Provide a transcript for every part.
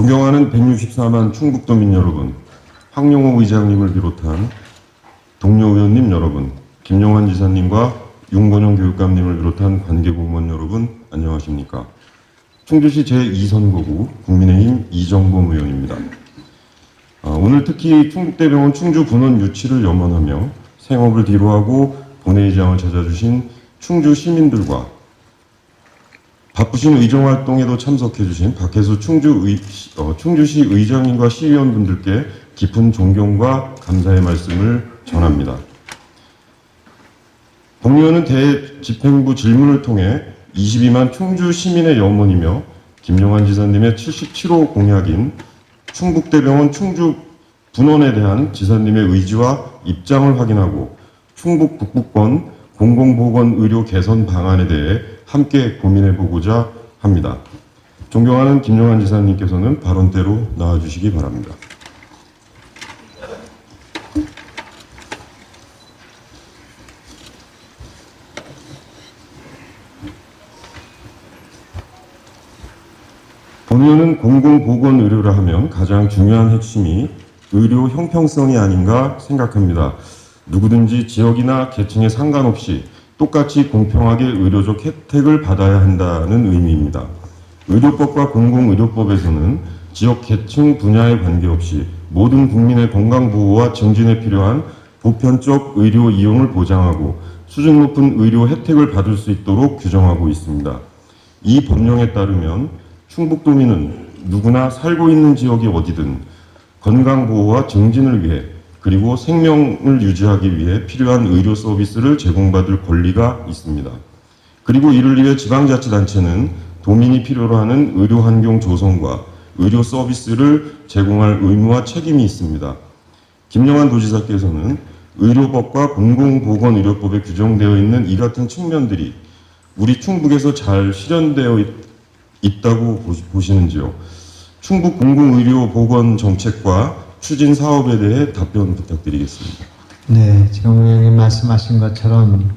존경하는 164만 충북도민 여러분, 황영호 의장님을 비롯한 동료 의원님 여러분, 김영환 지사님과 윤건영 교육감님을 비롯한 관계공무원 여러분, 안녕하십니까. 충주시 제2선거구 국민의힘 이정범 의원입니다. 오늘 특히 충북대병원 충주분원 유치를 염원하며 생업을 뒤로하고 본회의장을 찾아주신 충주 시민들과 바쁘신 의정활동에도 참석해주신 박혜수 충주시 의장님과 시의원분들께 깊은 존경과 감사의 말씀을 전합니다. 동의원은 대집행부 질문을 통해 22만 충주 시민의 염원이며 김영환 지사님의 77호 공약인 충북대병원 충주 분원에 대한 지사님의 의지와 입장을 확인하고 충북 북부권 공공보건 의료 개선 방안에 대해 함께 고민해보고자 합니다. 존경하는 김영환 지사님께서는 발언대로 나와주시기 바랍니다. 본의원은 공공보건의료라 하면 가장 중요한 핵심이 의료 형평성이 아닌가 생각합니다. 누구든지 지역이나 계층에 상관없이 똑같이 공평하게 의료적 혜택을 받아야 한다는 의미입니다. 의료법과 공공의료법에서는 지역 계층 분야에 관계없이 모든 국민의 건강보호와 증진에 필요한 보편적 의료 이용을 보장하고 수준 높은 의료 혜택을 받을 수 있도록 규정하고 있습니다. 이 법령에 따르면 충북도민은 누구나 살고 있는 지역이 어디든 건강보호와 증진을 위해 그리고 생명을 유지하기 위해 필요한 의료 서비스를 제공받을 권리가 있습니다. 그리고 이를 위해 지방자치단체는 도민이 필요로 하는 의료 환경 조성과 의료 서비스를 제공할 의무와 책임이 있습니다. 김영환 도지사께서는 의료법과 공공보건의료법에 규정되어 있는 이 같은 측면들이 우리 충북에서 잘 실현되어 있다고 보시는지요? 충북 공공의료보건정책과 추진 사업에 대해 답변 부탁드리겠습니다. 네, 지금 의원님 말씀하신 것처럼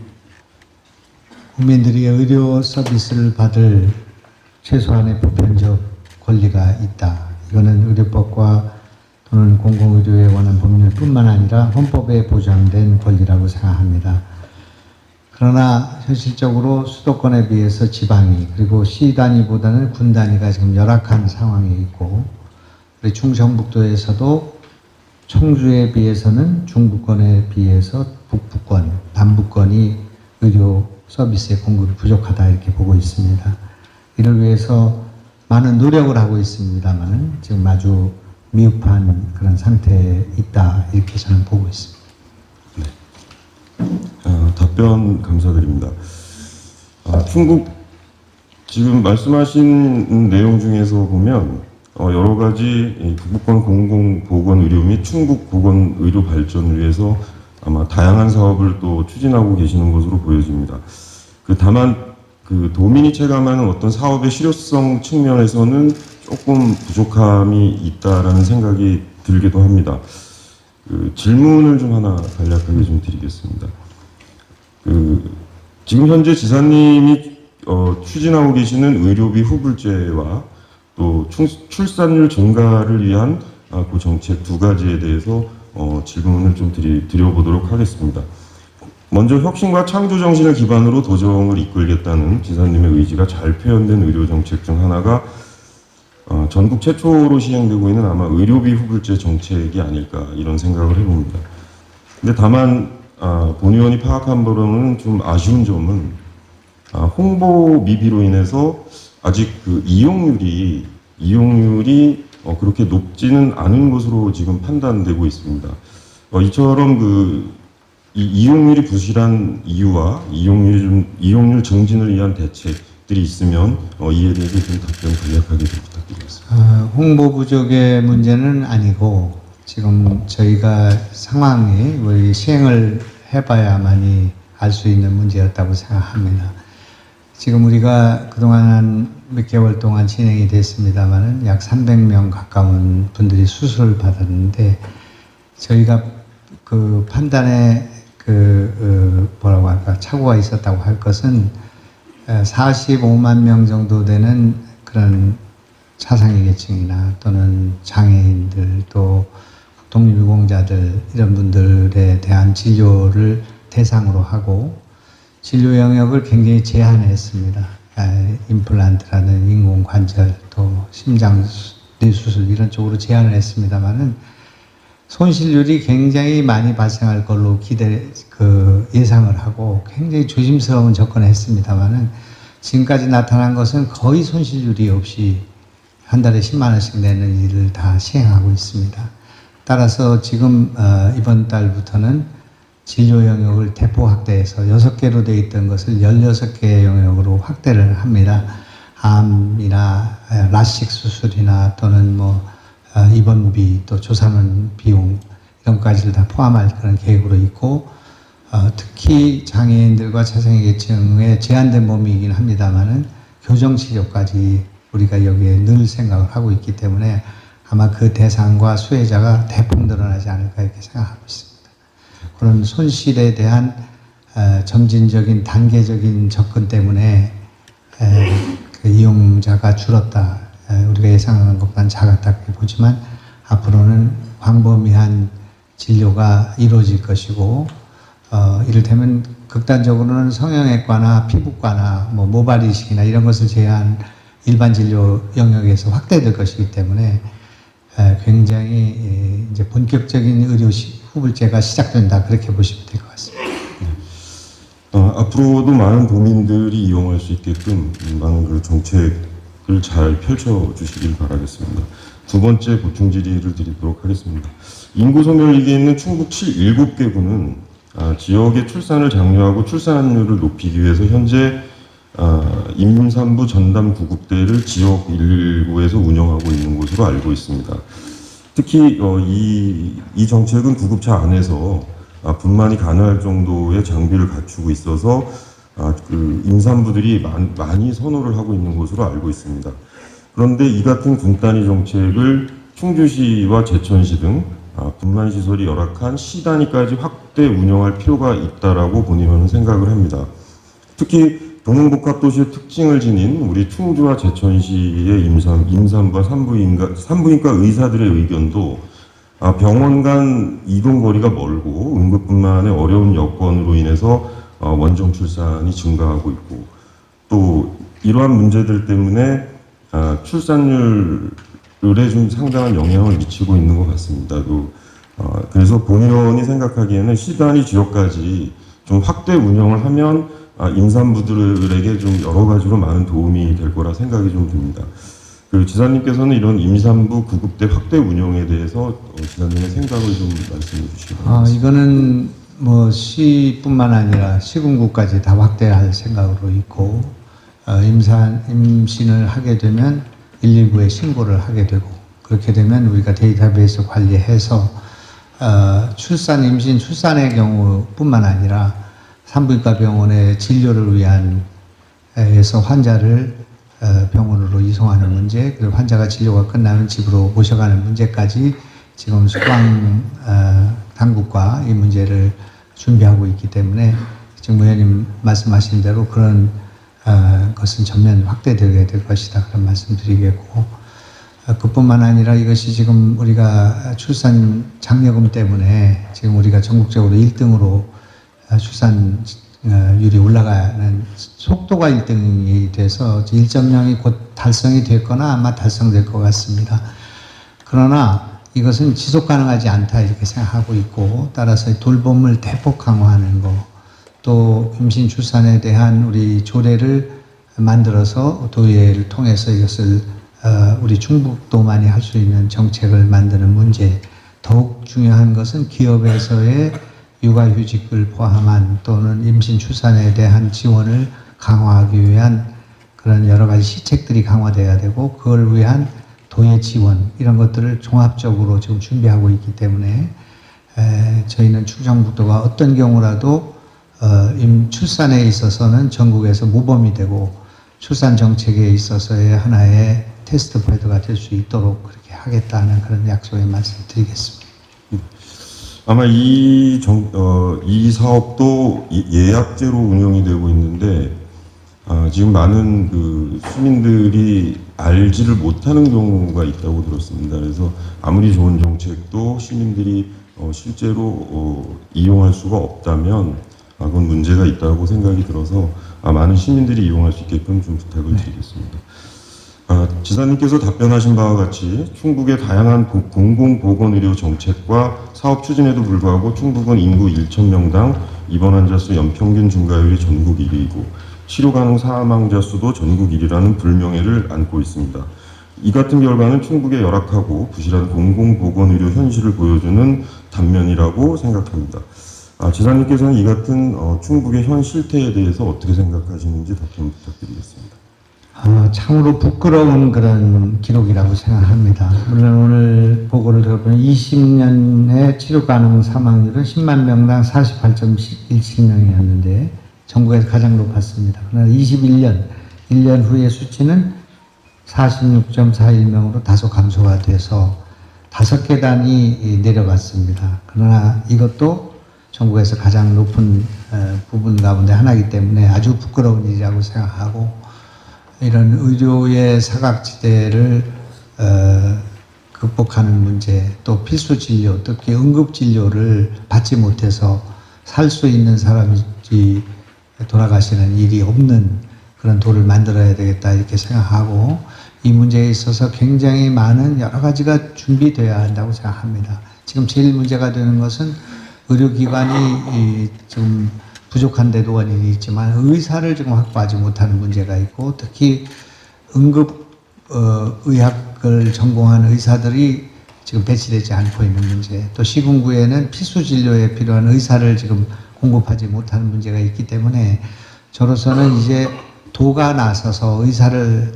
국민들이 의료 서비스를 받을 최소한의 보편적 권리가 있다. 이거는 의료법과 또는 공공의료에 관한 법률뿐만 아니라 헌법에 보장된 권리라고 생각합니다. 그러나 현실적으로 수도권에 비해서 지방이 그리고 시 단위보다는 군 단위가 지금 열악한 상황에 있고 우리 충청북도에서도 청주에 비해서는 중부권에 비해서 북부권, 남부권이 의료 서비스의 공급이 부족하다 이렇게 보고 있습니다. 이를 위해서 많은 노력을 하고 있습니다만 지금 아주 미흡한 그런 상태에 있다 이렇게 저는 보고 있습니다. 네. 답변 감사드립니다. 충북 지금 말씀하신 내용 중에서 보면 여러 가지 북부권 공공보건의료 및 충북 보건의료 발전을 위해서 아마 다양한 사업을 또 추진하고 계시는 것으로 보여집니다. 다만 도민이 체감하는 어떤 사업의 실효성 측면에서는 조금 부족함이 있다라는 생각이 들기도 합니다. 질문을 좀 하나 간략하게 좀 드리겠습니다. 지금 현재 지사님이 추진하고 계시는 의료비 후불제와 또 출산율 증가를 위한 그 정책 두 가지에 대해서 질문을 좀 드려보도록 하겠습니다. 먼저 혁신과 창조 정신을 기반으로 도정을 이끌겠다는 지사님의 의지가 잘 표현된 의료 정책 중 하나가 전국 최초로 시행되고 있는 아마 의료비 후불제 정책이 아닐까 이런 생각을 해봅니다. 근데 다만 본 의원이 파악한 바로는 좀 아쉬운 점은 홍보 미비로 인해서 아직 이용률이 그렇게 높지는 않은 것으로 지금 판단되고 있습니다. 이처럼 이용률이 부실한 이유와 이용률 증진을 위한 대책들이 있으면 이에 대해서 좀 답변 간략하게 좀 부탁드리겠습니다. 홍보 부족의 문제는 아니고 지금 저희가 상황이 우리 시행을 해봐야만이 알 수 있는 문제였다고 생각합니다. 지금 우리가 그동안 한 몇 개월 동안 진행이 됐습니다만은 약 300명 가까운 분들이 수술을 받았는데 저희가 그 판단에 뭐라고 할까 착오가 있었다고 할 것은 45만 명 정도 되는 그런 차상위 계층이나 또는 장애인들 또 독립유공자들 이런 분들에 대한 진료를 대상으로 하고 진료 영역을 굉장히 제한했습니다. 임플란트라는 인공관절 또 심장 뇌수술 이런 쪽으로 제한을 했습니다만은 손실률이 굉장히 많이 발생할 걸로 예상을 하고 굉장히 조심스러운 접근을 했습니다만은 지금까지 나타난 것은 거의 손실률이 없이 한 달에 10만 원씩 내는 일을 다 시행하고 있습니다. 따라서 지금 이번 달부터는 진료 영역을 대폭 확대해서 6개로 되어 있던 것을 16개 영역으로 확대를 합니다. 암이나 라식 수술이나 또는 입원비 또 조사는 비용 이런 것까지를 다 포함할 그런 계획으로 있고 특히 장애인들과 차상위 계층의 제한된 범위이긴 합니다만은 교정치료까지 우리가 여기에 늘 생각을 하고 있기 때문에 아마 그 대상과 수혜자가 대폭 늘어나지 않을까 이렇게 생각하고 있습니다. 그런 손실에 대한 점진적인 단계적인 접근 때문에 그 이용자가 줄었다. 우리가 예상하는 것보다는 작았다 보지만 앞으로는 광범위한 진료가 이루어질 것이고 이를테면 극단적으로는 성형외과나 피부과나 모발이식이나 이런 것을 제한 일반 진료 영역에서 확대될 것이기 때문에 굉장히 이제 본격적인 의료 후불제가 시작된다 그렇게 보시면 될 것 같습니다. 앞으로도 많은 도민들이 이용할 수 있게끔 많은 그 정책을 잘 펼쳐주시길 바라겠습니다. 두 번째 보충 질의를 드리도록 하겠습니다. 인구 소멸위기에 있는 충북 7개구는 지역의 출산을 장려하고 출산율을 높이기 위해서 현재 임산부 전담 구급대를 지역 일구에서 운영하고 있는 것으로 알고 있습니다. 특히 이 정책은 구급차 안에서 분만이 가능할 정도의 장비를 갖추고 있어서 그 임산부들이 많이 선호를 하고 있는 것으로 알고 있습니다. 그런데 이 같은 분단위 정책을 충주시와 제천시 등 분만 시설이 열악한 시 단위까지 확대 운영할 필요가 있다라고 본인은 생각을 합니다. 특히 동행복합도시의 특징을 지닌 우리 충주와 제천시의 임산부와 산부인과 의사들의 의견도 병원 간 이동 거리가 멀고 응급분만의 어려운 여건으로 인해서 원정 출산이 증가하고 있고 또 이러한 문제들 때문에 출산율에 좀 상당한 영향을 미치고 있는 것 같습니다. 그래서 본의원이 생각하기에는 시단위 지역까지 좀 확대 운영을 하면 임산부들에게 좀 여러 가지로 많은 도움이 될 거라 생각이 좀 듭니다. 그 지사님께서는 이런 임산부 구급대 확대 운영에 대해서 지사님의 생각을 좀 말씀해 주시기 바랍니다. 이거는 시뿐만 아니라 시군구까지 다 확대할 생각으로 있고 임신을 하게 되면 119에 신고를 하게 되고 그렇게 되면 우리가 데이터베이스 관리해서 임신 출산의 경우뿐만 아니라 산부인과 병원의 진료를 위한 에서 환자를 병원으로 이송하는 문제, 그리고 환자가 진료가 끝나면 집으로 모셔가는 문제까지 지금 소방 당국과 이 문제를 준비하고 있기 때문에 지금 의원님 말씀하신 대로 그런 것은 전면 확대되게 될 것이다 그런 말씀드리겠고 그뿐만 아니라 이것이 지금 우리가 출산 장려금 때문에 지금 우리가 전국적으로 1등으로 출산율이 올라가는 속도가 1등이 돼서 1.0이 곧 달성이 됐거나 아마 달성될 것 같습니다. 그러나 이것은 지속 가능하지 않다 이렇게 생각하고 있고 따라서 돌봄을 대폭 강화하는 것, 또 임신 출산에 대한 우리 조례를 만들어서 도의회를 통해서 이것을 우리 충북도만이 할 수 있는 정책을 만드는 문제, 더욱 중요한 것은 기업에서의 육아휴직을 포함한 또는 임신 출산에 대한 지원을 강화하기 위한 그런 여러 가지 시책들이 강화돼야 되고 그걸 위한 도의 지원 이런 것들을 종합적으로 지금 준비하고 있기 때문에 저희는 충청북도가 어떤 경우라도 출산에 있어서는 전국에서 모범이 되고 출산 정책에 있어서의 하나의 테스트 베드가 될 수 있도록 그렇게 하겠다는 그런 약속의 말씀을 드리겠습니다. 아마 이 사업도 예약제로 운영이 되고 있는데 지금 많은 그 시민들이 알지를 못하는 경우가 있다고 들었습니다. 그래서 아무리 좋은 정책도 시민들이 실제로 이용할 수가 없다면 그건 문제가 있다고 생각이 들어서 많은 시민들이 이용할 수 있게끔 좀 부탁을 드리겠습니다. 지사님께서 답변하신 바와 같이 충북의 다양한 공공보건의료 정책과 사업 추진에도 불구하고 충북은 인구 1,000명당 입원 환자 수 연평균 증가율이 전국 1위이고 치료 가능 사망자 수도 전국 1위라는 불명예를 안고 있습니다. 이 같은 결과는 충북의 열악하고 부실한 공공보건의료 현실을 보여주는 단면이라고 생각합니다. 지사님께서는 이 같은 충북의 현 실태에 대해서 어떻게 생각하시는지 답변 부탁드리겠습니다. 참으로 부끄러운 그런 기록이라고 생각합니다. 물론 오늘 보고를 들어보면 20년에 치료 가능 사망률은 10만 명당 48.17명이었는데 전국에서 가장 높았습니다. 그러나 21년, 1년 후의 수치는 46.41명으로 다소 감소가 돼서 5계단이 내려갔습니다. 그러나 이것도 전국에서 가장 높은 부분 가운데 하나이기 때문에 아주 부끄러운 일이라고 생각하고 이런 의료의 사각지대를 극복하는 문제, 또 필수 진료, 특히 응급 진료를 받지 못해서 살 수 있는 사람이 돌아가시는 일이 없는 그런 도를 만들어야 되겠다 이렇게 생각하고 이 문제에 있어서 굉장히 많은 여러 가지가 준비되어야 한다고 생각합니다. 지금 제일 문제가 되는 것은 의료기관이 지금 부족한 데도 원인이 있지만 의사를 지금 확보하지 못하는 문제가 있고 특히 응급 의학을 전공한 의사들이 지금 배치되지 않고 있는 문제, 또 시군구에는 필수 진료에 필요한 의사를 지금 공급하지 못하는 문제가 있기 때문에 저로서는 이제 도가 나서서 의사를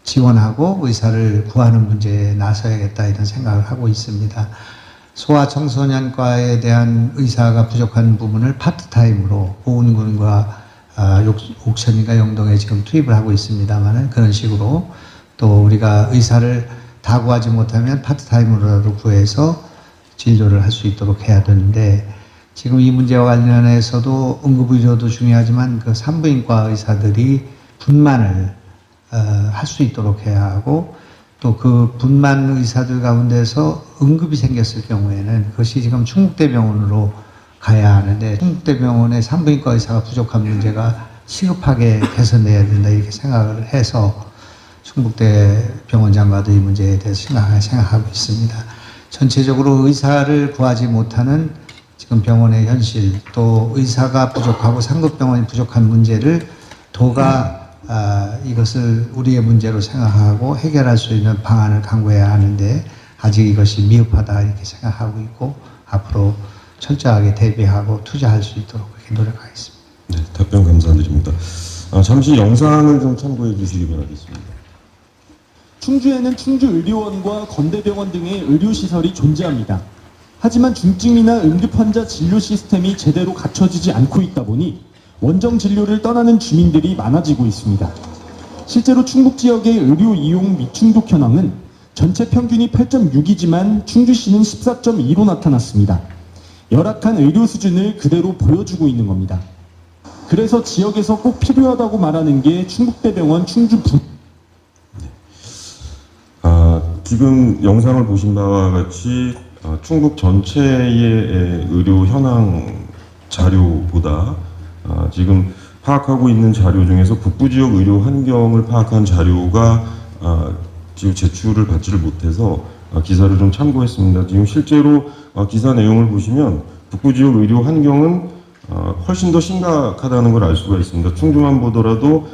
지원하고 의사를 구하는 문제에 나서야겠다 이런 생각을 하고 있습니다. 소아청소년과에 대한 의사가 부족한 부분을 파트타임으로 보은군과 옥천이가 영동에 지금 투입을 하고 있습니다만 그런 식으로 또 우리가 의사를 다 구하지 못하면 파트타임으로 구해서 진료를 할 수 있도록 해야 되는데 지금 이 문제와 관련해서도 응급의료도 중요하지만 그 산부인과 의사들이 분만을 할 수 있도록 해야 하고 또 그 분만 의사들 가운데서 응급이 생겼을 경우에는 그것이 지금 충북대병원으로 가야 하는데 충북대병원에 산부인과 의사가 부족한 문제가 시급하게 개선돼야 된다 이렇게 생각을 해서 충북대병원장과도 이 문제에 대해서 생각하고 있습니다. 전체적으로 의사를 구하지 못하는 지금 병원의 현실 또 의사가 부족하고 상급병원이 부족한 문제를 도가 이것을 우리의 문제로 생각하고 해결할 수 있는 방안을 강구해야 하는데 아직 이것이 미흡하다 이렇게 생각하고 있고 앞으로 철저하게 대비하고 투자할 수 있도록 그렇게 노력하겠습니다. 네, 답변 감사드립니다. 잠시 영상을 좀 참고해 주시기 바라겠습니다. 충주에는 충주의료원과 건대병원 등의 의료시설이 존재합니다. 하지만 중증이나 응급환자 진료 시스템이 제대로 갖춰지지 않고 있다 보니 원정 진료를 떠나는 주민들이 많아지고 있습니다. 실제로 충북 지역의 의료 이용 미충족 현황은 전체 평균이 8.6이지만 충주시는 14.2로 나타났습니다. 열악한 의료 수준을 그대로 보여주고 있는 겁니다. 그래서 지역에서 꼭 필요하다고 말하는 게 충북대병원 충주분. 지금 영상을 보신 바와 같이 충북 전체의 의료 현황 자료보다 지금 파악하고 있는 자료 중에서 북부 지역 의료 환경을 파악한 자료가 지금 제출을 받지를 못해서 기사를 좀 참고했습니다. 지금 실제로 기사 내용을 보시면 북부 지역 의료 환경은 훨씬 더 심각하다는 걸 알 수가 있습니다. 충주만 보더라도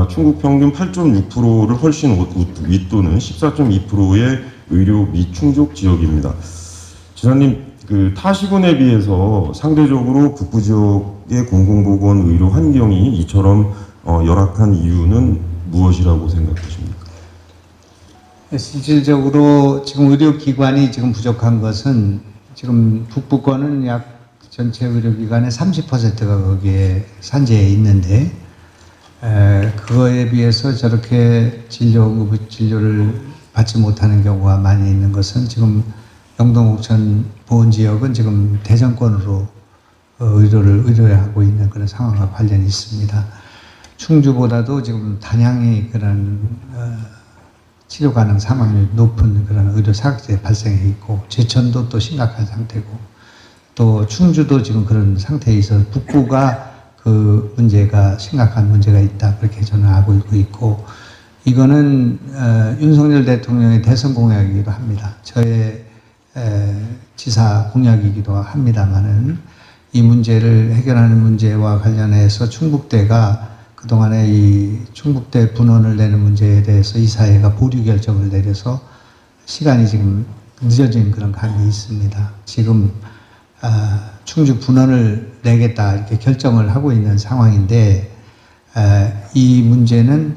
충북 평균 8.6%를 훨씬 윗도는 14.2%의 의료 미충족 지역입니다. 지사님, 그 타시군에 비해서 상대적으로 북부 지역의 공공보건 의료 환경이 이처럼 열악한 이유는 무엇이라고 생각하십니까? 실질적으로 지금 의료기관이 지금 부족한 것은 지금 북부권은 약 전체 의료기관의 30%가 거기에 산재에 있는데 그거에 비해서 저렇게 진료를 받지 못하는 경우가 많이 있는 것은 지금 영동 옥천 보은 지역은 지금 대전권으로 의료를 의뢰하고 있는 그런 상황과 관련이 있습니다. 충주보다도 지금 단양이 그런 치료 가능 사망률이 높은 그런 의료 사각지대 발생해 있고, 제천도 또 심각한 상태고, 또 충주도 지금 그런 상태에 있어서 북부가 그 문제가 심각한 문제가 있다, 그렇게 저는 알고 있고, 이거는 윤석열 대통령의 대선 공약이기도 합니다. 저의 지사 공약이기도 합니다만은, 이 문제를 해결하는 문제와 관련해서 충북대가 그동안에 이 충북대 분원을 내는 문제에 대해서 이사회가 보류 결정을 내려서 시간이 지금 늦어진 그런 감이 있습니다. 지금 충주 분원을 내겠다 이렇게 결정을 하고 있는 상황인데, 이 문제는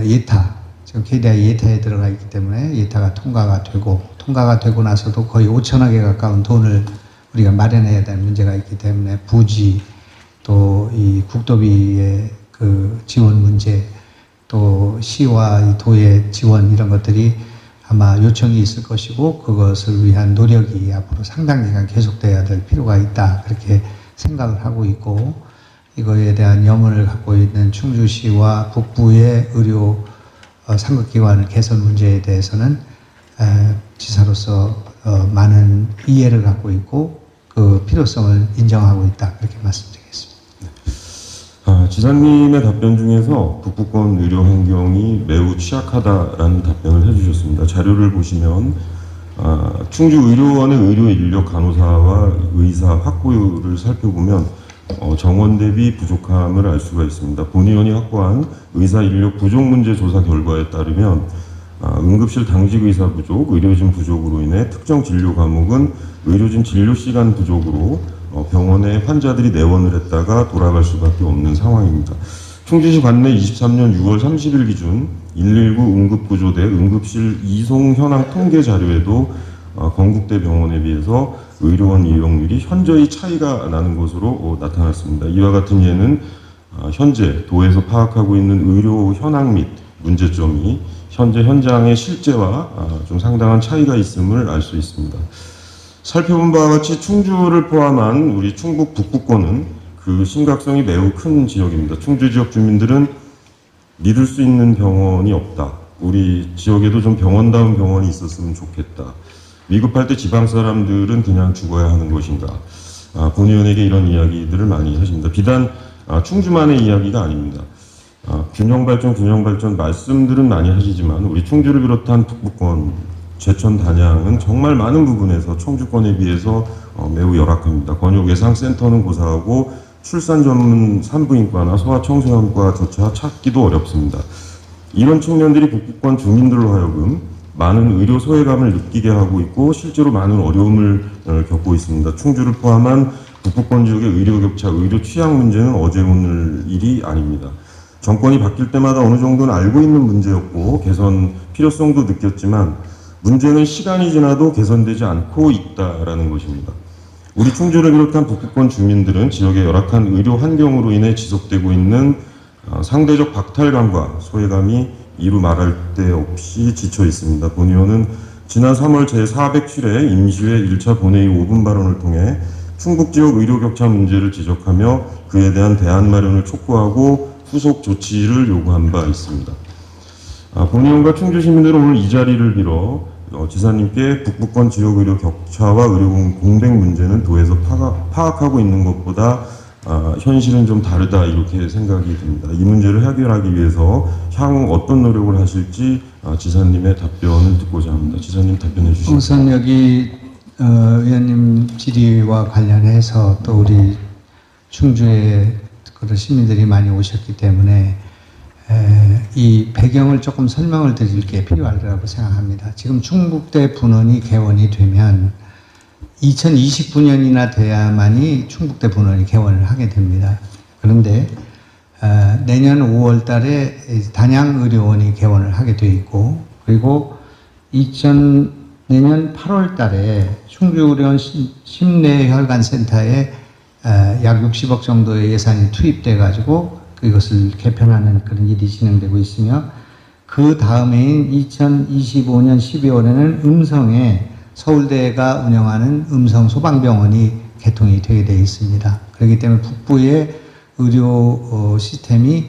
예타, 지금 KDI 예타에 들어가 있기 때문에 예타가 통과가 되고 나서도 거의 5천억에 가까운 돈을 우리가 마련해야 되는 문제가 있기 때문에, 부지, 또 이 국도비의 그 지원 문제, 또 시와 이 도의 지원, 이런 것들이 아마 요청이 있을 것이고, 그것을 위한 노력이 앞으로 상당 기간 계속돼야 될 필요가 있다, 그렇게 생각을 하고 있고, 이거에 대한 염원을 갖고 있는 충주시와 북부의 의료 상급기관 개선 문제에 대해서는 지사로서 많은 이해를 갖고 있고, 그 필요성을 인정하고 있다, 그렇게 말씀드리겠습니다. 지사님의 답변 중에서 북부권 의료 환경이 매우 취약하다라는 답변을 해주셨습니다. 자료를 보시면 충주 의료원의 의료 인력 간호사와 의사 확보율을 살펴보면 정원 대비 부족함을 알 수가 있습니다. 본의원이 확보한 의사 인력 부족 문제 조사 결과에 따르면 응급실 당직 의사 부족, 의료진 부족으로 인해 특정 진료 과목은 의료진 진료 시간 부족으로 병원에 환자들이 내원을 했다가 돌아갈 수밖에 없는 상황입니다. 충주시 관내 23년 6월 30일 기준 119 응급구조대 응급실 이송 현황 통계 자료에도 건국대 병원에 비해서 의료원 이용률이 현저히 차이가 나는 것으로 나타났습니다. 이와 같은 예는 현재 도에서 파악하고 있는 의료 현황 및 문제점이 현재 현장의 실제와 좀 상당한 차이가 있음을 알 수 있습니다. 살펴본 바와 같이 충주를 포함한 우리 충북 북부권은 그 심각성이 매우 큰 지역입니다. 충주 지역 주민들은 믿을 수 있는 병원이 없다. 우리 지역에도 좀 병원다운 병원이 있었으면 좋겠다. 위급할 때 지방 사람들은 그냥 죽어야 하는 것인가. 본의원에게 이런 이야기들을 많이 하십니다. 비단 충주만의 이야기가 아닙니다. 균형 발전 말씀들은 많이 하시지만 우리 충주를 비롯한 북부권, 제천, 단양은 정말 많은 부분에서 청주권에 비해서 매우 열악합니다. 권역예상센터는 고사하고 출산 전문 산부인과나 소아청소년과조차 찾기도 어렵습니다. 이런 측면들이 북부권 주민들로 하여금 많은 의료 소외감을 느끼게 하고 있고 실제로 많은 어려움을 겪고 있습니다. 충주를 포함한 북부권 지역의 의료 격차, 의료 취약 문제는 어제 오늘 일이 아닙니다. 정권이 바뀔 때마다 어느 정도는 알고 있는 문제였고 개선 필요성도 느꼈지만 문제는 시간이 지나도 개선되지 않고 있다라는 것입니다. 우리 충주를 비롯한 북부권 주민들은 지역의 열악한 의료 환경으로 인해 지속되고 있는 상대적 박탈감과 소외감이 이루 말할 데 없이 지쳐 있습니다. 본의원은 지난 3월 제407회 임시회 1차 본회의 5분 발언을 통해 충북 지역 의료 격차 문제를 지적하며 그에 대한 대안 마련을 촉구하고 후속 조치를 요구한 바 있습니다. 본의원과 충주 시민들은 오늘 이 자리를 빌어 지사님께 북부권 지역 의료 격차와 의료 공백 문제는 도에서 파악하고 있는 것보다 현실은 좀 다르다 이렇게 생각이 듭니다. 이 문제를 해결하기 위해서 향후 어떤 노력을 하실지 지사님의 답변을 듣고자 합니다. 지사님 답변해 주시죠. 우선 여기 의원님 질의와 관련해서 또 우리 충주에 그런 시민들이 많이 오셨기 때문에 이 배경을 조금 설명을 드릴 게 필요하다고 생각합니다. 지금 충북대 분원이 개원이 되면 2029년이나 돼야만이 충북대 분원이 개원을 하게 됩니다. 그런데 내년 5월 달에 단양의료원이 개원을 하게 돼 있고, 그리고 내년 8월 달에 충주의료원 심내혈관센터에 약 60억 정도의 예산이 투입돼 가지고 이것을 개편하는 그런 일이 진행되고 있으며, 그 다음해인 2025년 12월에는 음성에 서울대가 운영하는 음성 소방병원이 개통이 되게 되어 있습니다. 그렇기 때문에 북부의 의료 시스템이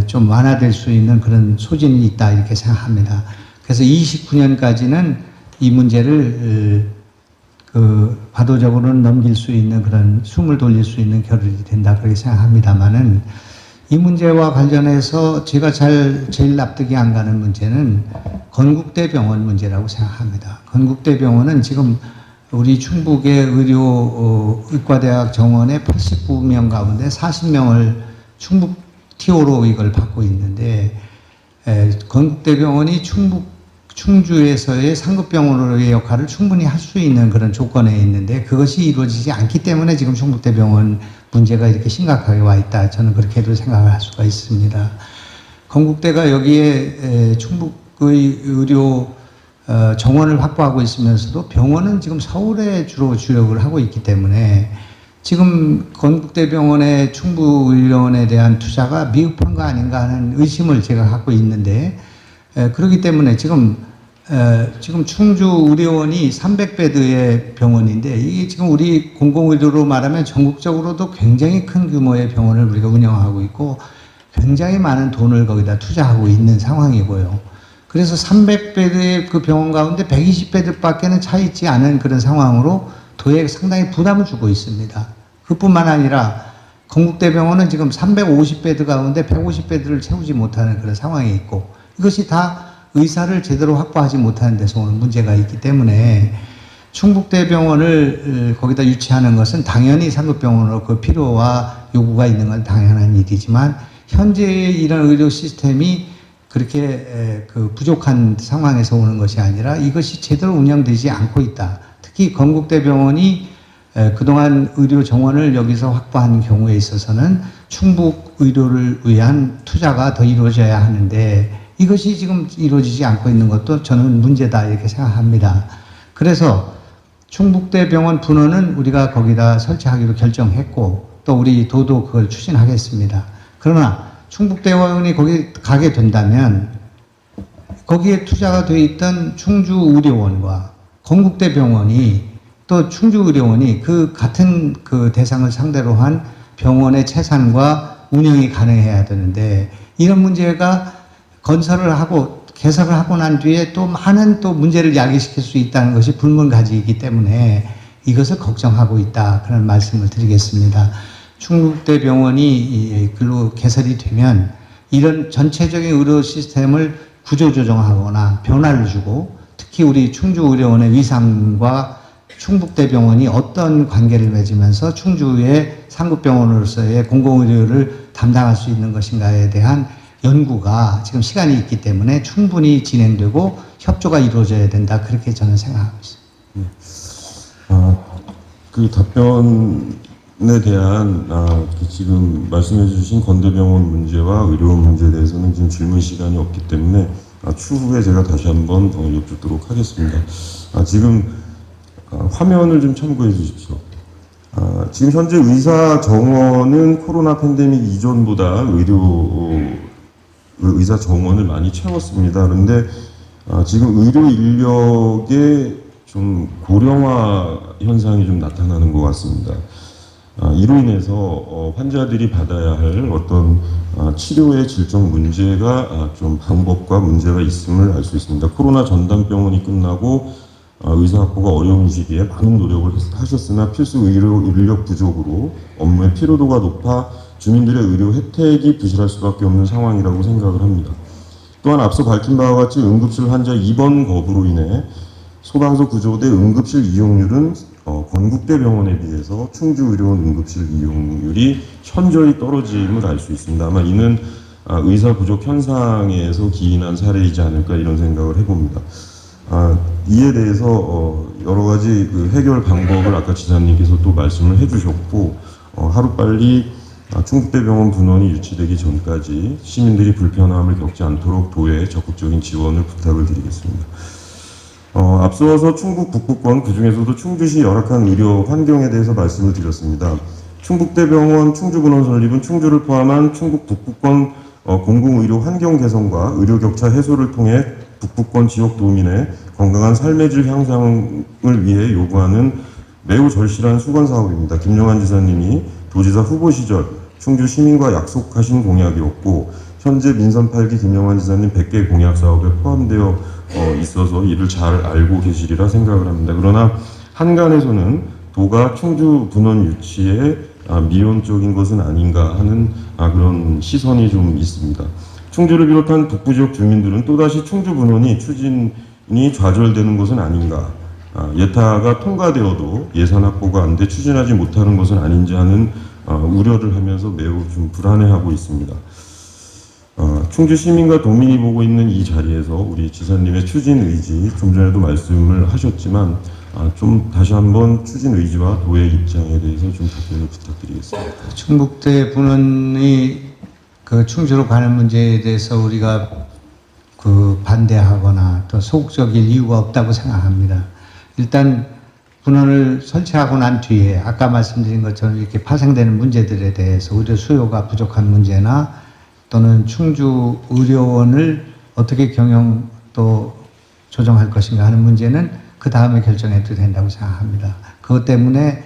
좀 완화될 수 있는 그런 소진이 있다 이렇게 생각합니다. 그래서 29년까지는 이 문제를 과도적으로는 넘길 수 있는 그런 숨을 돌릴 수 있는 겨를이 된다 그렇게 생각합니다만은 이 문제와 관련해서 제가 제일 납득이 안 가는 문제는 건국대병원 문제라고 생각합니다. 건국대병원은 지금 우리 충북의 의과대학 정원의 89명 가운데 40명을 충북 TO로 이걸 받고 있는데 건국대병원이 충주에서의 상급병원으로의 역할을 충분히 할 수 있는 그런 조건에 있는데 그것이 이루어지지 않기 때문에 지금 충북대병원 문제가 이렇게 심각하게 와 있다. 저는 그렇게도 생각을 할 수가 있습니다. 건국대가 여기에 충북의 의료 정원을 확보하고 있으면서도 병원은 지금 서울에 주로 주력을 하고 있기 때문에 지금 건국대병원의 충북의료원에 대한 투자가 미흡한 거 아닌가 하는 의심을 제가 갖고 있는데 그렇기 때문에 지금 충주의료원이 300베드의 병원인데 이게 지금 우리 공공의료로 말하면 전국적으로도 굉장히 큰 규모의 병원을 우리가 운영하고 있고 굉장히 많은 돈을 거기다 투자하고 있는 상황이고요. 그래서 300베드의 그 병원 가운데 120베드밖에는 차 있지 않은 그런 상황으로 도에 상당히 부담을 주고 있습니다. 그뿐만 아니라 건국대병원은 지금 350베드 가운데 150베드를 채우지 못하는 그런 상황이 있고 이것이 다 의사를 제대로 확보하지 못하는 데서 오는 문제가 있기 때문에 충북대병원을 거기다 유치하는 것은 당연히 상급병원으로 그 필요와 요구가 있는 건 당연한 일이지만 현재의 이런 의료 시스템이 그렇게 부족한 상황에서 오는 것이 아니라 이것이 제대로 운영되지 않고 있다. 특히 건국대병원이 그동안 의료 정원을 여기서 확보한 경우에 있어서는 충북 의료를 위한 투자가 더 이루어져야 하는데 이것이 지금 이루어지지 않고 있는 것도 저는 문제다 이렇게 생각합니다. 그래서 충북대병원 분원은 우리가 거기다 설치하기로 결정했고 또 우리 도도 그걸 추진하겠습니다. 그러나 충북대병원이 거기 가게 된다면 거기에 투자가 돼 있던 충주의료원과 건국대병원이 또 충주의료원이 그 같은 그 대상을 상대로 한 병원의 채산과 운영이 가능해야 되는데 이런 문제가 건설을 하고 개설을 하고 난 뒤에 또 많은 또 문제를 야기시킬 수 있다는 것이 불문가지이기 때문에 이것을 걱정하고 있다 그런 말씀을 드리겠습니다. 충북대병원이 글로 개설이 되면 이런 전체적인 의료 시스템을 구조조정하거나 변화를 주고 특히 우리 충주의료원의 위상과 충북대병원이 어떤 관계를 맺으면서 충주의 상급병원으로서의 공공의료를 담당할 수 있는 것인가에 대한 연구가 지금 시간이 있기 때문에 충분히 진행되고 협조가 이루어져야 된다 그렇게 저는 생각하고 있습니다. 그 답변에 대한 지금 말씀해 주신 건대병원 문제와 의료원 문제에 대해서는 지금 질문 시간이 없기 때문에 추후에 제가 다시 한번 여쭙도록 하겠습니다. 지금 화면을 좀 참고해 주십시오. 지금 현재 의사 정원은 코로나 팬데믹 이전보다 의사 정원을 많이 채웠습니다. 그런데 지금 의료 인력의 좀 고령화 현상이 좀 나타나는 것 같습니다. 이로 인해서 환자들이 받아야 할 어떤 치료의 질적 문제가 좀 방법과 문제가 있음을 알 수 있습니다. 코로나 전담병원이 끝나고 의사 확보가 어려운 시기에 많은 노력을 하셨으나 필수 의료 인력 부족으로 업무의 피로도가 높아 주민들의 의료 혜택이 부실할 수밖에 없는 상황이라고 생각을 합니다. 또한 앞서 밝힌 바와 같이 응급실 환자 입원 거부로 인해 소방서 구조대 응급실 이용률은 건국대병원에 비해서 충주의료원 응급실 이용률이 현저히 떨어짐을 알 수 있습니다. 아마 이는 의사 부족 현상에서 기인한 사례이지 않을까 이런 생각을 해봅니다. 이에 대해서 여러 가지 그 해결 방법을 아까 지사님께서 또 말씀을 해주셨고 하루빨리 충북대병원 분원이 유치되기 전까지 시민들이 불편함을 겪지 않도록 도에 적극적인 지원을 부탁을 드리겠습니다. 앞서서 충북 북부권 그중에서도 충주시 열악한 의료 환경에 대해서 말씀을 드렸습니다. 충북대병원 충주분원 설립은 충주를 포함한 충북 북부권 공공의료 환경 개선과 의료 격차 해소를 통해 북부권 지역 도민의 건강한 삶의 질 향상을 위해 요구하는 매우 절실한 수건 사업입니다. 김영환 지사님이 도지사 후보 시절 충주 시민과 약속하신 공약이었고 현재 민선 8기 김영환 지사님 100개 공약 사업에 포함되어 있어서 이를 잘 알고 계시리라 생각을 합니다. 그러나 한간에서는 도가 충주 분원 유치에 미온적인 것은 아닌가 하는 그런 시선이 좀 있습니다. 충주를 비롯한 북부 지역 주민들은 또다시 충주 분원이 추진이 좌절되는 것은 아닌가, 예타가 통과되어도 예산 확보가 안 돼 추진하지 못하는 것은 아닌지 하는 우려를 하면서 매우 좀 불안해하고 있습니다. 충주 시민과 도민이 보고 있는 이 자리에서 우리 지사님의 추진 의지, 좀 전에도 말씀을 하셨지만 좀 다시 한번 추진 의지와 도의 입장에 대해서 좀 답변을 부탁드리겠습니다. 충북대 분원이 그 충주로 가는 문제에 대해서 우리가 그 반대하거나 또 소극적일 이유가 없다고 생각합니다. 일단 분원을 설치하고 난 뒤에 아까 말씀드린 것처럼 이렇게 파생되는 문제들에 대해서 의료 수요가 부족한 문제나 또는 충주 의료원을 어떻게 경영 또 조정할 것인가 하는 문제는 그 다음에 결정해도 된다고 생각합니다. 그것 때문에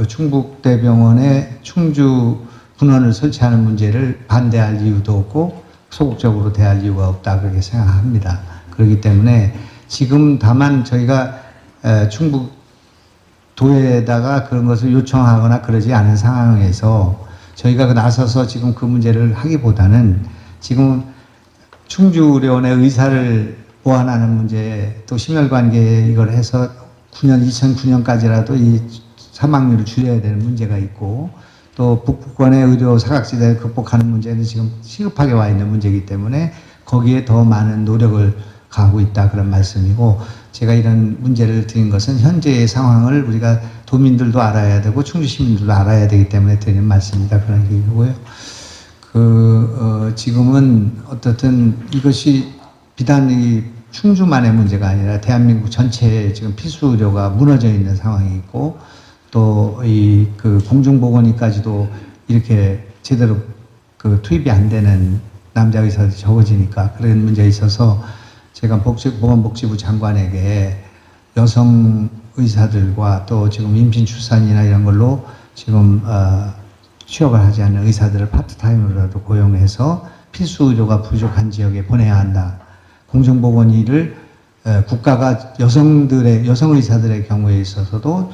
충북대병원에 충주 분원을 설치하는 문제를 반대할 이유도 없고 소극적으로 대할 이유가 없다 그렇게 생각합니다. 그렇기 때문에 지금 다만 저희가 충북도에다가 그런 것을 요청하거나 그러지 않은 상황에서 저희가 나서서 지금 그 문제를 하기보다는 지금 충주의료원의 의사를 보완하는 문제 또 심혈관계에 이걸 해서 2009년까지라도 이 사망률을 줄여야 되는 문제가 있고 또 북부권의 의료 사각지대를 극복하는 문제는 지금 시급하게 와 있는 문제이기 때문에 거기에 더 많은 노력을 가하고 있다 그런 말씀이고 제가 이런 문제를 드린 것은 현재의 상황을 우리가 도민들도 알아야 되고 충주 시민들도 알아야 되기 때문에 드리는 말씀입니다. 그런 얘기고요. 지금은 어떻든 이것이 비단 이 충주만의 문제가 아니라 대한민국 전체에 지금 필수 의료가 무너져 있는 상황이 있고 또 이 그 공중보건의까지도 이렇게 제대로 그 투입이 안 되는 남자 의사들이 적어지니까 그런 문제에 있어서 제가 보건복지부 장관에게 여성 의사들과 또 지금 임신 출산이나 이런 걸로 지금 취업을 하지 않는 의사들을 파트타임으로라도 고용해서 필수 의료가 부족한 지역에 보내야 한다. 공중보건의를 국가가 여성 의사들의 경우에 있어서도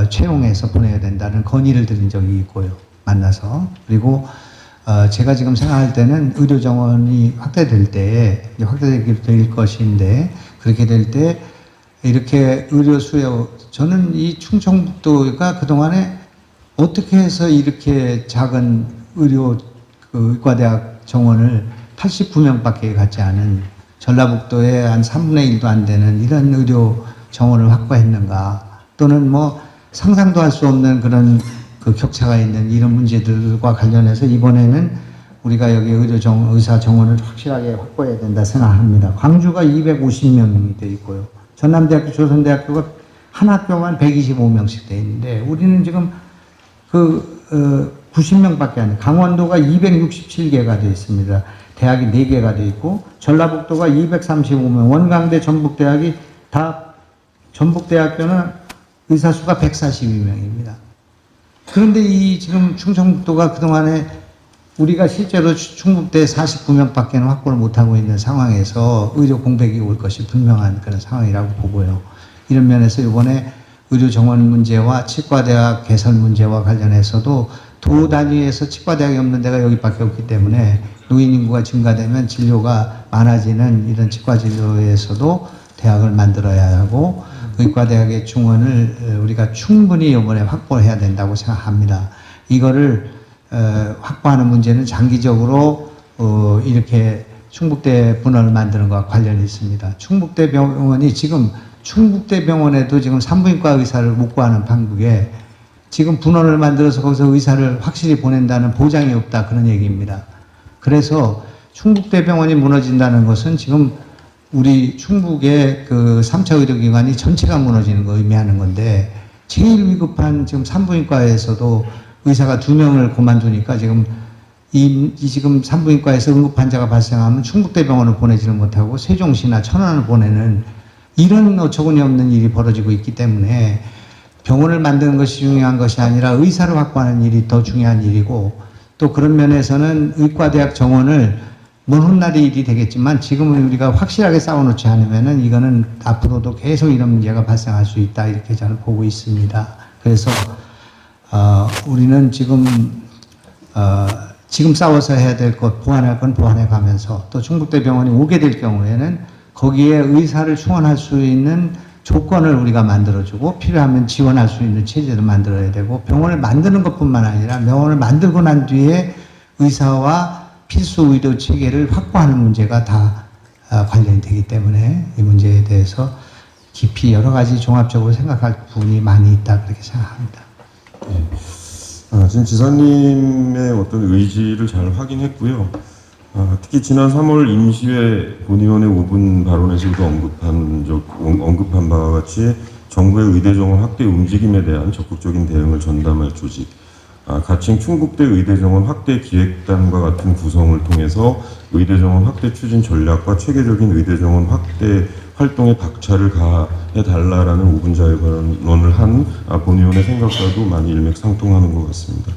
채용해서 보내야 된다는 건의를 드린 적이 있고요. 만나서. 그리고 제가 지금 생각할 때는 의료 정원이 확대될 때, 확대되게 될 것인데, 그렇게 될 때, 이렇게 의료 수요, 저는 이 충청북도가 그동안에 어떻게 해서 이렇게 작은 의과대학 정원을 89명밖에 갖지 않은 전라북도에 한 3분의 1도 안 되는 이런 의료 정원을 확보했는가, 또는 뭐 상상도 할 수 없는 그런 그 격차가 있는 이런 문제들과 관련해서 이번에는 우리가 여기 의사 정원을 확실하게 확보해야 된다 생각합니다. 광주가 250명이 돼 있고요. 전남대학교, 조선대학교가 한 학교만 125명씩 돼 있는데 우리는 지금 90명밖에 안 돼요. 강원도가 267개가 돼 있습니다. 대학이 4개가 돼 있고 전라북도가 235명, 원광대, 전북대학이 다 전북대학교는 의사 수가 142명입니다. 그런데 이 지금 충청북도가 그동안에 우리가 실제로 충북대 49명밖에는 확보를 못하고 있는 상황에서 의료 공백이 올 것이 분명한 그런 상황이라고 보고요. 이런 면에서 이번에 의료 정원 문제와 치과대학 개설 문제와 관련해서도 도 단위에서 치과대학이 없는 데가 여기밖에 없기 때문에 노인 인구가 증가되면 진료가 많아지는 이런 치과 진료에서도 대학을 만들어야 하고 의과대학의 중원을 우리가 충분히 이번에 확보해야 된다고 생각합니다. 이거를 확보하는 문제는 장기적으로 이렇게 충북대 분원을 만드는 것과 관련이 있습니다. 충북대 병원이 지금 충북대 병원에도 지금 산부인과 의사를 못 구하는 판국에 지금 분원을 만들어서 거기서 의사를 확실히 보낸다는 보장이 없다 그런 얘기입니다. 그래서 충북대 병원이 무너진다는 것은 지금 우리 충북의 그 3차 의료기관이 전체가 무너지는 거 의미하는 건데 제일 위급한 지금 산부인과에서도 의사가 2명을 그만두니까 지금 지금 산부인과에서 응급 환자가 발생하면 충북대병원을 보내지는 못하고 세종시나 천안을 보내는 이런 어처구니 없는 일이 벌어지고 있기 때문에 병원을 만드는 것이 중요한 것이 아니라 의사를 확보하는 일이 더 중요한 일이고, 또 그런 면에서는 의과대학 정원을 먼 훗날의 일이 되겠지만 지금은 우리가 확실하게 쌓아놓지 않으면은 이거는 앞으로도 계속 이런 문제가 발생할 수 있다, 이렇게 저는 보고 있습니다. 그래서 우리는 지금 싸워서 해야 될 것, 보완할 건 보완해 가면서, 또 충북대 병원이 오게 될 경우에는 거기에 의사를 충원할 수 있는 조건을 우리가 만들어주고, 필요하면 지원할 수 있는 체제를 만들어야 되고, 병원을 만드는 것뿐만 아니라 병원을 만들고 난 뒤에 의사와 필수 의료 체계를 확보하는 문제가 다 관련이 되기 때문에 이 문제에 대해서 깊이 여러 가지 종합적으로 생각할 부분이 많이 있다, 그렇게 생각합니다. 지금 지사님의 어떤 의지를 잘 확인했고요. 특히 지난 3월 임시회 본의원의 5분 발언에서도 언급한 바와 같이 정부의 의대 정원 확대 움직임에 대한 적극적인 대응을 전담할 조직, 가칭 충북대 의대 정원 확대 기획단과 같은 구성을 통해서 의대 정원 확대 추진 전략과 체계적인 의대 정원 확대 활동에 박차를 가해달라라는 5분 자유발언을 한 본의원의 생각과도 많이 일맥상통하는 것 같습니다.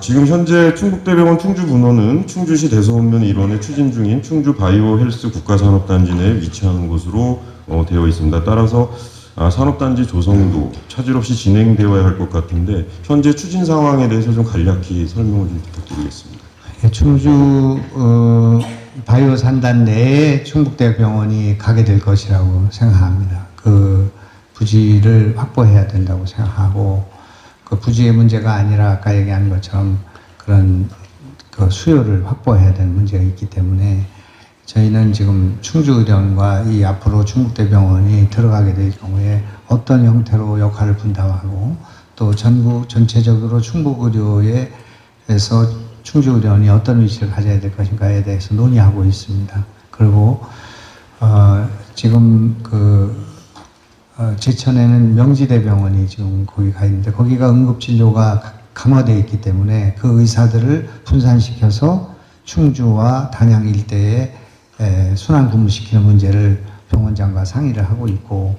지금 현재 충북대병원 충주분원은 충주시 대서운면 일원에 추진 중인 충주 바이오 헬스 국가산업단지 내에 위치하는 곳으로 되어 있습니다. 따라서 산업단지 조성도 차질 없이 진행되어야 할 것 같은데 현재 추진 상황에 대해서 좀 간략히 설명을 좀 부탁드리겠습니다. 충주 바이오 산단 내에 충북대병원이 가게 될 것이라고 생각합니다. 그 부지를 확보해야 된다고 생각하고, 그 부지의 문제가 아니라 아까 얘기한 것처럼 그런 그 수요를 확보해야 되는 문제가 있기 때문에 저희는 지금 충주의료원과 이 앞으로 충북대병원이 들어가게 될 경우에 어떤 형태로 역할을 분담하고, 또 전체적으로 충북의료에서 충주의료원이 어떤 위치를 가져야 될 것인가에 대해서 논의하고 있습니다. 그리고 지금 제천에는 명지대병원이 지금 거기 가 있는데, 거기가 응급진료가 강화되어 있기 때문에 그 의사들을 분산시켜서 충주와 단양 일대에 순환 근무시키는 문제를 병원장과 상의를 하고 있고,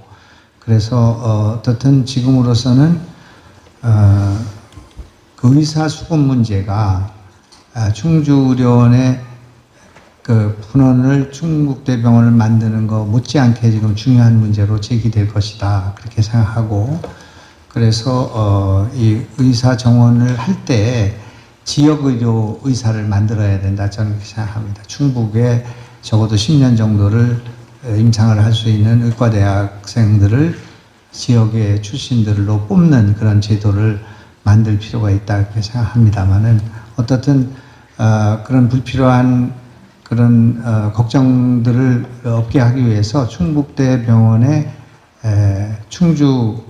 그래서 어떻든 지금으로서는 그 의사 수급 문제가 충주의료원의 그 분원을 충북대병원을 만드는 거 못지않게 지금 중요한 문제로 제기될 것이다, 그렇게 생각하고, 그래서 이 의사 정원을 할 때 지역의료 의사를 만들어야 된다, 저는 그렇게 생각합니다. 충북에 적어도 10년 정도를 임상을 할 수 있는 의과대학생들을 지역의 출신들로 뽑는 그런 제도를 만들 필요가 있다, 그렇게 생각합니다만은, 어떻든 그런 불필요한 그런 걱정들을 없게 하기 위해서 충북대병원의 충주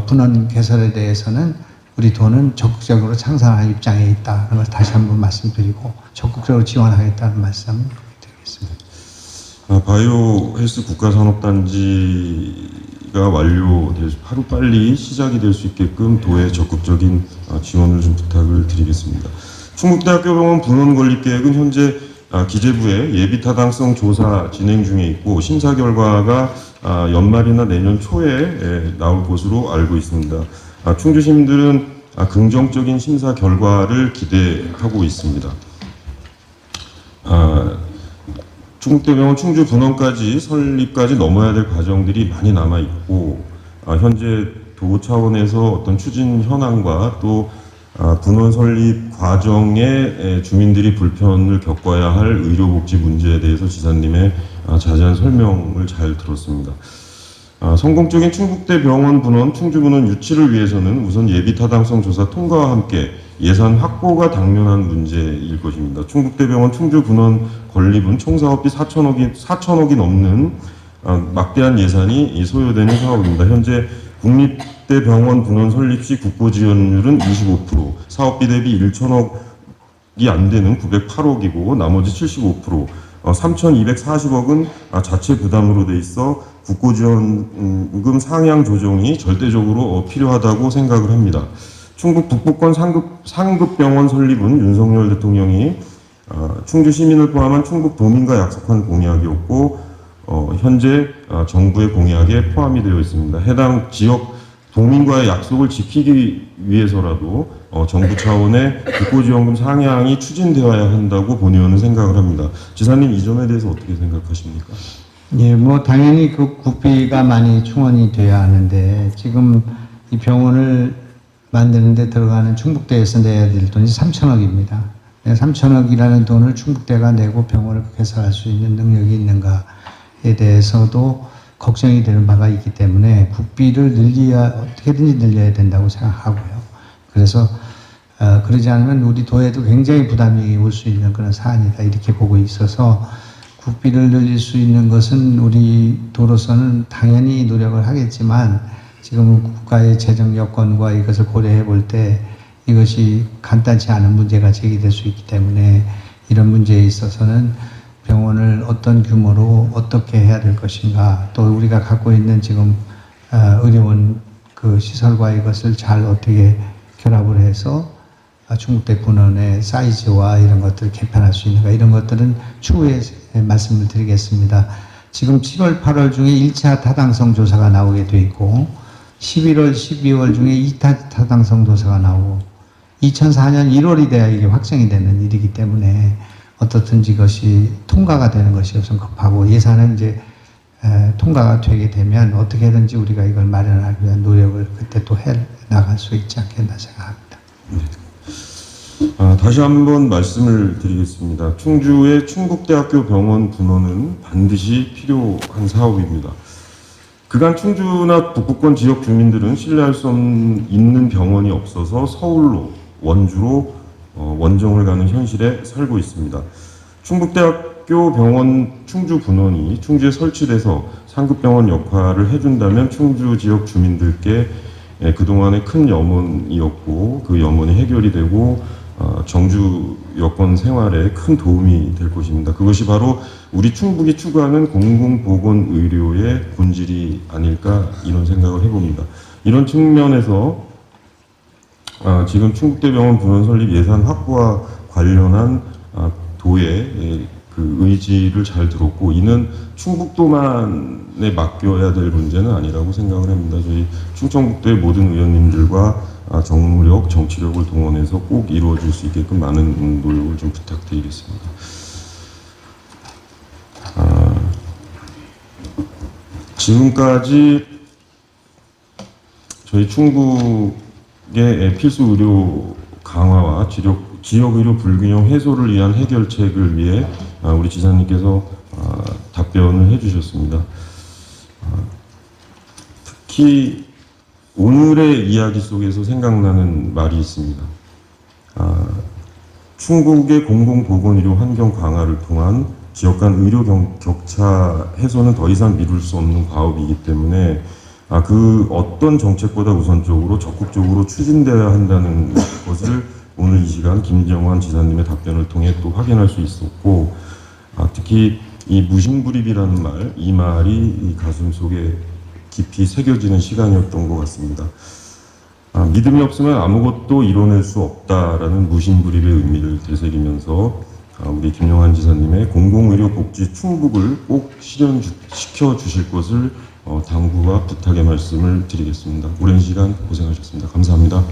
분원 개설에 대해서는 우리 도는 적극적으로 창설할 입장에 있다, 그걸 다시 한번 말씀드리고 적극적으로 지원하겠다는 말씀 드리겠습니다. 바이오 헬스 국가산업단지가 하루빨리 시작이 될 수 있게끔 도의 적극적인 지원을 좀 부탁을 드리겠습니다. 충북대학교 병원 분원 건립 계획은 현재 기재부에 예비 타당성 조사 진행 중에 있고, 심사 결과가 연말이나 내년 초에 나올 것으로 알고 있습니다. 충주 시민들은 긍정적인 심사 결과를 기대하고 있습니다. 충북대병원 충주 분원까지 설립까지 넘어야 될 과정들이 많이 남아 있고, 현재 도 차원에서 어떤 추진 현황과 또 분원 설립 과정에 주민들이 불편을 겪어야 할 의료복지 문제에 대해서 지사님의 자세한 설명을 잘 들었습니다. 성공적인 충북대 병원 분원, 충주 분원 유치를 위해서는 우선 예비 타당성 조사 통과와 함께 예산 확보가 당면한 문제일 것입니다. 충북대 병원 충주 분원 건립은 총 사업비 4천억이 넘는 막대한 예산이 소요되는 사업입니다. 현재 국립대병원 분원 설립 시 국고 지원율은 25%, 사업비 대비 1천억이 안 되는 908억이고 나머지 75%, 3,240억은 자체 부담으로 돼 있어 국고 지원금 상향 조정이 절대적으로 필요하다고 생각을 합니다. 충북 북부권 상급병원 설립은 윤석열 대통령이 충주 시민을 포함한 충북 도민과 약속한 공약이었고, 현재 정부의 공약에 포함이 되어 있습니다. 해당 지역 도민과의 약속을 지키기 위해서라도 정부 차원의 국고지원금 상향이 추진되어야 한다고 본 의원은 생각을 합니다. 지사님 이 점에 대해서 어떻게 생각하십니까? 예, 뭐 당연히 그 국비가 많이 충원이 돼야 하는데 지금 이 병원을 만드는데 들어가는 충북대에서 내야 될 돈이 3천억입니다. 3천억이라는 돈을 충북대가 내고 병원을 개설할 수 있는 능력이 있는가에 대해서도 걱정이 되는 바가 있기 때문에 국비를 어떻게든지 늘려야 된다고 생각하고요. 그래서 그러지 않으면 우리 도에도 굉장히 부담이 올 수 있는 그런 사안이다 이렇게 보고 있어서 국비를 늘릴 수 있는 것은 우리 도로서는 당연히 노력을 하겠지만 지금 국가의 재정 여건과 이것을 고려해 볼 때 이것이 간단치 않은 문제가 제기될 수 있기 때문에 이런 문제에 있어서는 병원을 어떤 규모로 어떻게 해야 될 것인가 또 우리가 갖고 있는 지금 의료원 그 시설과 이것을 잘 어떻게 결합을 해서 충북대 군원의 사이즈와 이런 것들을 개편할 수 있는가 이런 것들은 추후에 말씀을 드리겠습니다. 지금 7월, 8월 중에 1차 타당성 조사가 나오게 돼 있고 11월, 12월 중에 2차 타당성 조사가 나오고 2004년 1월이 돼야 이게 확정이 되는 일이기 때문에 어떻든지 그것이 통과가 되는 것이 우선 급하고 예산은 이제 통과가 되게 되면 어떻게든지 우리가 이걸 마련하기 위한 노력을 그때 또 해 나갈 수 있지 않겠나 생각합니다. 다시 한번 말씀을 드리겠습니다. 충주의 충북대학교 병원 분원은 반드시 필요한 사업입니다. 그간 충주나 북부권 지역 주민들은 신뢰할 수 있는 병원이 없어서 서울로, 원주로 원정을 가는 현실에 살고 있습니다. 충북대학교 병원 충주 분원이 충주에 설치돼서 상급병원 역할을 해준다면 충주 지역 주민들께 그동안의 큰 염원이었고 그 염원이 해결이 되고 정주 여건 생활에 큰 도움이 될 것입니다. 그것이 바로 우리 충북이 추구하는 공공보건의료의 본질이 아닐까 이런 생각을 해봅니다. 이런 측면에서 지금 충북대병원 분원 설립 예산 확보와 관련한 도의 그 의지를 잘 들었고 이는 충북도만에 맡겨야 될 문제는 아니라고 생각을 합니다. 저희 충청북도의 모든 의원님들과 정무력, 정치력을 동원해서 꼭 이루어질 수 있게끔 많은 노력을 좀 부탁드리겠습니다. 지금까지 저희 충북의 필수 의료 강화와 지역 의료 불균형 해소를 위한 해결책을 위해 우리 지사님께서 답변을 해주셨습니다. 특히 오늘의 이야기 속에서 생각나는 말이 있습니다. 충북의 공공보건의료 환경 강화를 통한 지역 간 의료 격차 해소는 더 이상 미룰 수 없는 과업이기 때문에 그 어떤 정책보다 우선적으로 적극적으로 추진되어야 한다는 것을 오늘 이 시간 김정환 지사님의 답변을 통해 또 확인할 수 있었고 특히 이 무심불입이라는 말, 이 말이 이 가슴 속에 깊이 새겨지는 시간이었던 것 같습니다. 믿음이 없으면 아무것도 이뤄낼 수 없다라는 무심불입의 의미를 되새기면서 우리 김영환 지사님의 공공의료 복지 충북을 꼭 실현시켜 주실 것을 당부와 부탁의 말씀을 드리겠습니다. 오랜 시간 고생하셨습니다. 감사합니다.